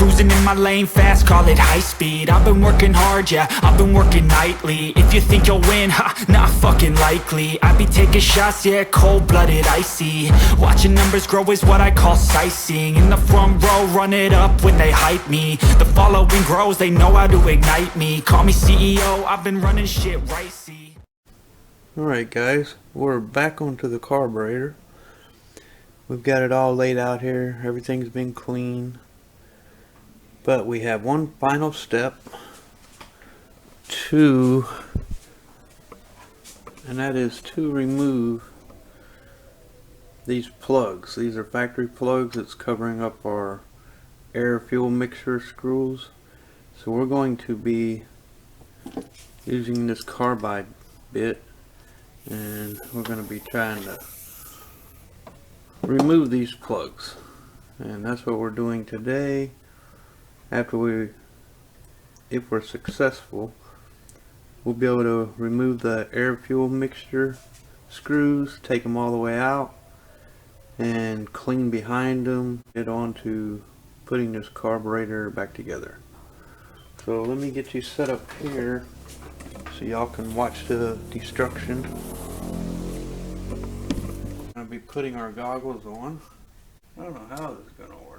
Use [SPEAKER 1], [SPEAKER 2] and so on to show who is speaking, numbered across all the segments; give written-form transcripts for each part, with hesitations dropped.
[SPEAKER 1] cruising in my lane fast, call it high speed. I've been working hard, yeah, I've been working nightly. If you think you'll win, ha, not fucking likely. I be taking shots, yeah, cold-blooded, icy. Watching numbers grow is what I call sightseeing. In the front row, run it up when they hype me. The following grows, they know how to ignite me. Call me CEO, I've been running shit right, see.
[SPEAKER 2] Alright guys, we're back onto the carburetor. We've got it all laid out here, everything's been clean. But we have one final step and that is to remove these plugs. These are factory plugs that's covering up our air fuel mixture screws. So we're going to be using this carbide bit, and we're going to be trying to remove these plugs, and that's what we're doing today. After if we're successful, we'll be able to remove the air fuel mixture screws, take them all the way out, and clean behind them, get on to putting this carburetor back together. So let me get you set up here so y'all can watch the destruction. We're going to be putting our goggles on. I don't know how this is going to work.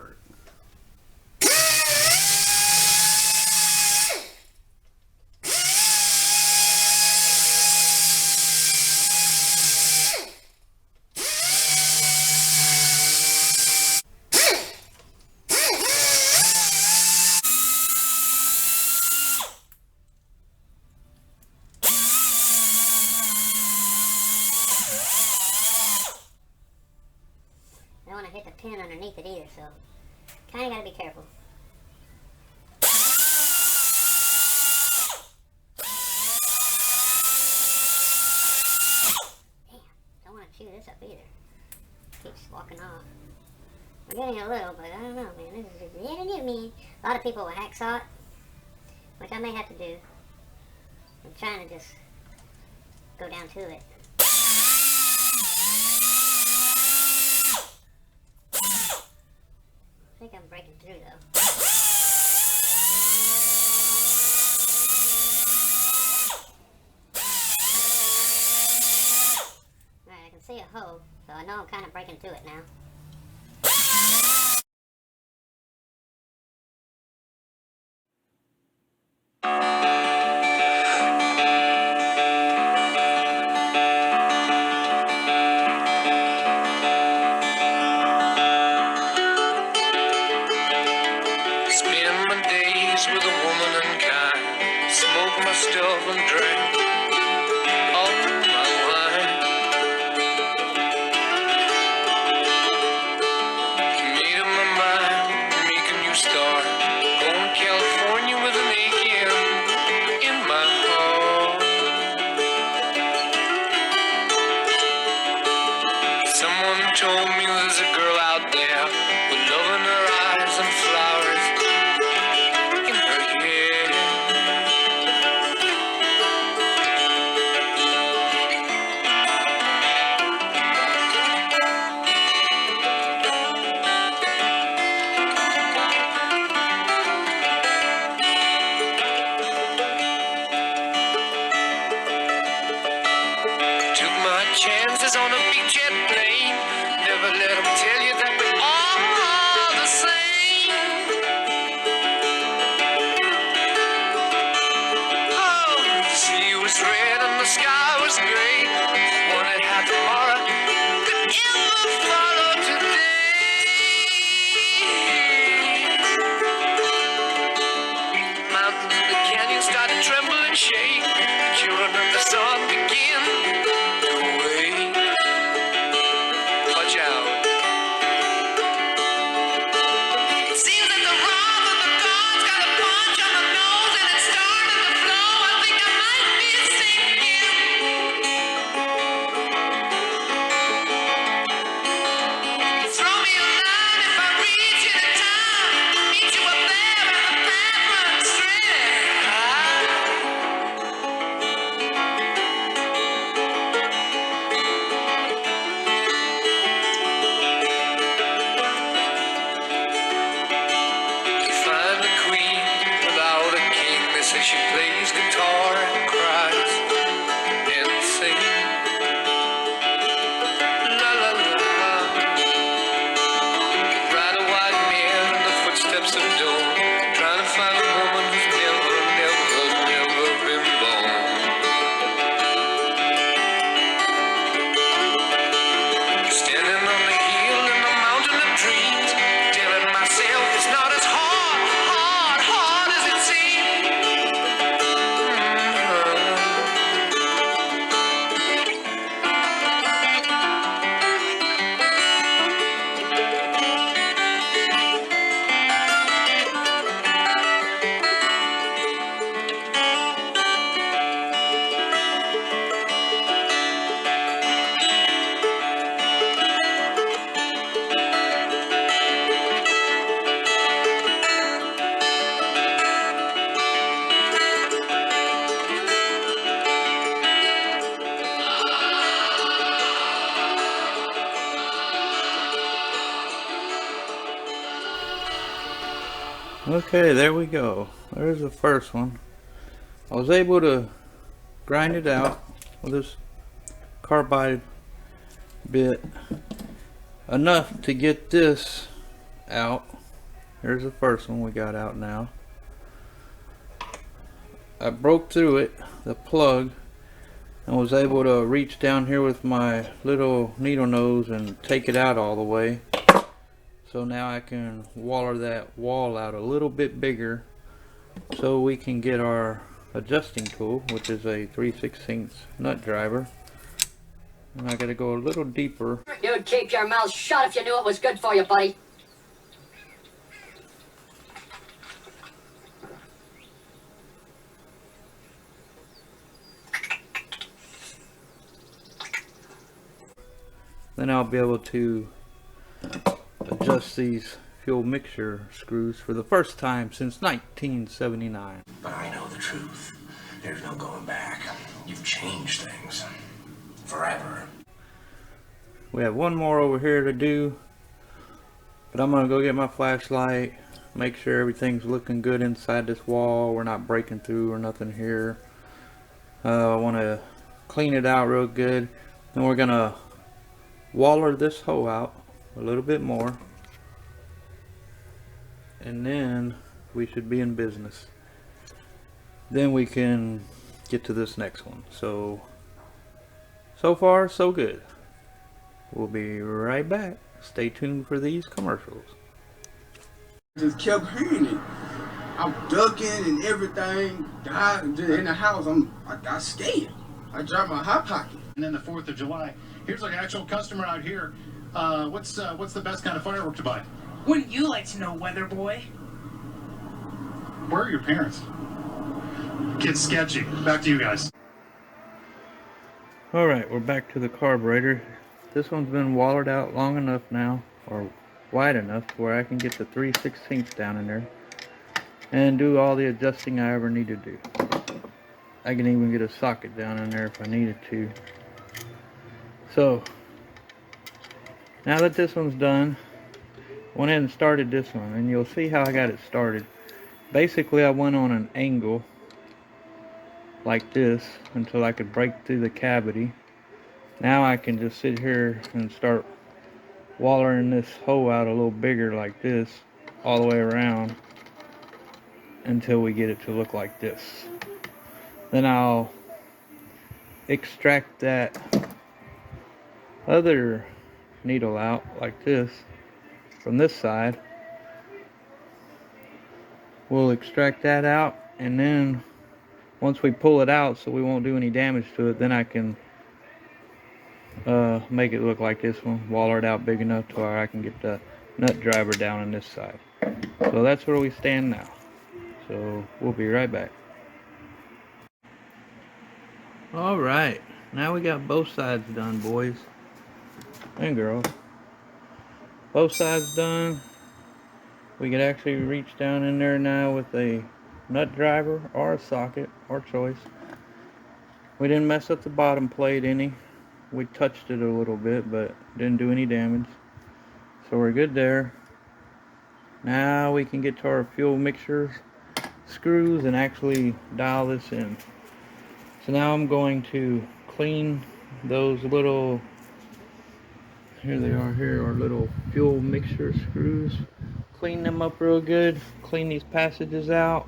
[SPEAKER 3] I don't want to hit the pin underneath it either, so kind of got to be careful. Damn, don't want to chew this up either. Keeps walking off. We're getting a little, but I don't know, man. This is really new, man. A lot of people will hacksaw it, which I may have to do. I'm trying to just go down to it. I think I'm breaking through though. Alright, I can see a hole, so I know I'm kind of breaking through it now.
[SPEAKER 4] With a woman and kind, smoke my stuff and drink all my wine. Made up my mind, make a new start, going to California with an aching in my heart. Someone told me there's a girl out there with love in her eyes and flowers. Chances on a big jet plane. Never let them tell you that we're all the same. Oh, the sea was red and the sky was gray. Wondered how tomorrow could ever follow today. Mountains and the canyons started to tremble and shake. Children of the sun begin. Watch out. It seems that the wrath of the gods got a punch on the nose and it's starting to flow. I think I might be sinking. Say she plays guitar and cries and sings. La la la. Ride a white mare in the footsteps of dawn, trying to find a woman who's never, never, never been born. Standing on the hill in the mountain of dreams, telling myself it's not as hard, hard, hard as it seems.
[SPEAKER 2] Okay, there we go. There's the first one. I was able to grind it out with this carbide bit enough to get this out. Here's the first one we got out now. I broke through it, the plug, and was able to reach down here with my little needle nose and take it out all the way. So now I can waller that wall out a little bit bigger so we can get our adjusting tool, which is a 3/16 nut driver. And I gotta go a little deeper.
[SPEAKER 5] You'd keep your mouth shut if you knew it was good for you, buddy.
[SPEAKER 2] Then I'll be able to adjust these fuel mixture screws for the first time since 1979.
[SPEAKER 6] But I know the truth. There's no going back. You've changed things. Forever.
[SPEAKER 2] We have one more over here to do, but I'm gonna go get my flashlight, make sure everything's looking good inside this wall. We're not breaking through or nothing here. I want to clean it out real good. Then we're gonna waller this hole out a little bit more, and then we should be in business. Then we can get to this next one. So far so good. We'll be right back. Stay tuned for these commercials.
[SPEAKER 7] Just kept hearing it. I'm ducking and everything. In the house, I got scared. I dropped my hot pocket.
[SPEAKER 8] And then the 4th of July. Here's like an actual customer out here. What's the best kind of firework to buy?
[SPEAKER 9] Wouldn't you like to know, weather boy?
[SPEAKER 8] Where are your parents? Kid's sketchy. Back to you guys.
[SPEAKER 2] Alright, we're back to the carburetor. This one's been wallered out long enough now, or wide enough where I can get the 3/16 down in there and do all the adjusting I ever need to do. I can even get a socket down in there if I needed to. So now that this one's done, I went ahead and started this one, and you'll see how I got it started. Basically, I went on an angle like this until I could break through the cavity. Now I can just sit here and start wallering this hole out a little bigger like this all the way around until we get it to look like this. Then I'll extract that other needle out like this from this side. We'll extract that out, and then once we pull it out so we won't do any damage to it, then I can make it look like this one, waller it out big enough to where I can get the nut driver down on this side. So that's where we stand now. So we'll be right back. Alright, now we got both sides done, boys and girls. Both sides done. We could actually reach down in there now with a nut driver or a socket, or choice. We didn't mess up the bottom plate any. We touched it a little bit, but didn't do any damage. So we're good there. Now we can get to our fuel mixtures screws and actually dial this in. So now I'm going to clean those little, here they are, here are little fuel mixture screws. Clean them up real good, clean these passages out.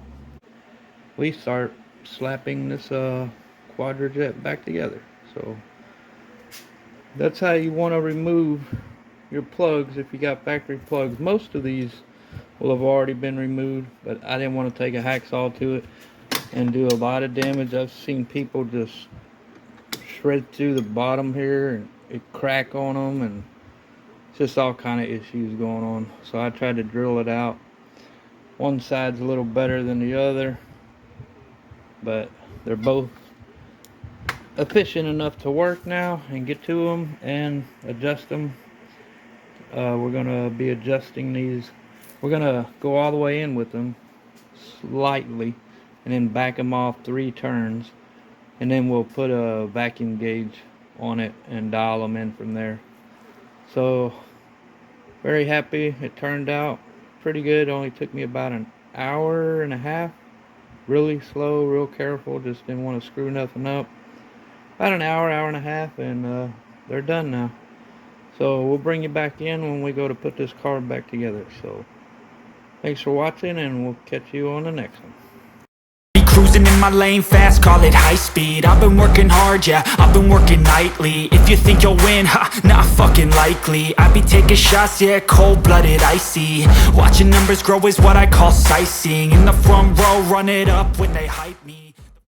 [SPEAKER 2] We start slapping this Quadrajet back together. So that's how you want to remove your plugs if you got factory plugs. Most of these will have already been removed, but I didn't want to take a hacksaw to it and do a lot of damage. I've seen people just shred through the bottom here and it crack on them, and just all kind of issues going on. So I tried to drill it out. One side's a little better than the other, but they're both efficient enough to work now and get to them and adjust them. We're gonna be adjusting these. We're gonna go all the way in with them slightly and then back them off 3 turns, and then we'll put a vacuum gauge on it and dial them in from there. So very happy. It turned out pretty good. It only took me about an hour and a half. Really slow, real careful, just didn't want to screw nothing up. About an hour, hour and a half, and they're done now. So we'll bring you back in when we go to put this car back together. So thanks for watching, and we'll catch you on the next one.
[SPEAKER 1] Cruising in my lane fast, call it high speed. I've been working hard, yeah, I've been working nightly. If you think you'll win, ha, not fucking likely. I be taking shots, yeah, cold-blooded, icy. Watching numbers grow is what I call sightseeing. In the front row, run it up when they hype me.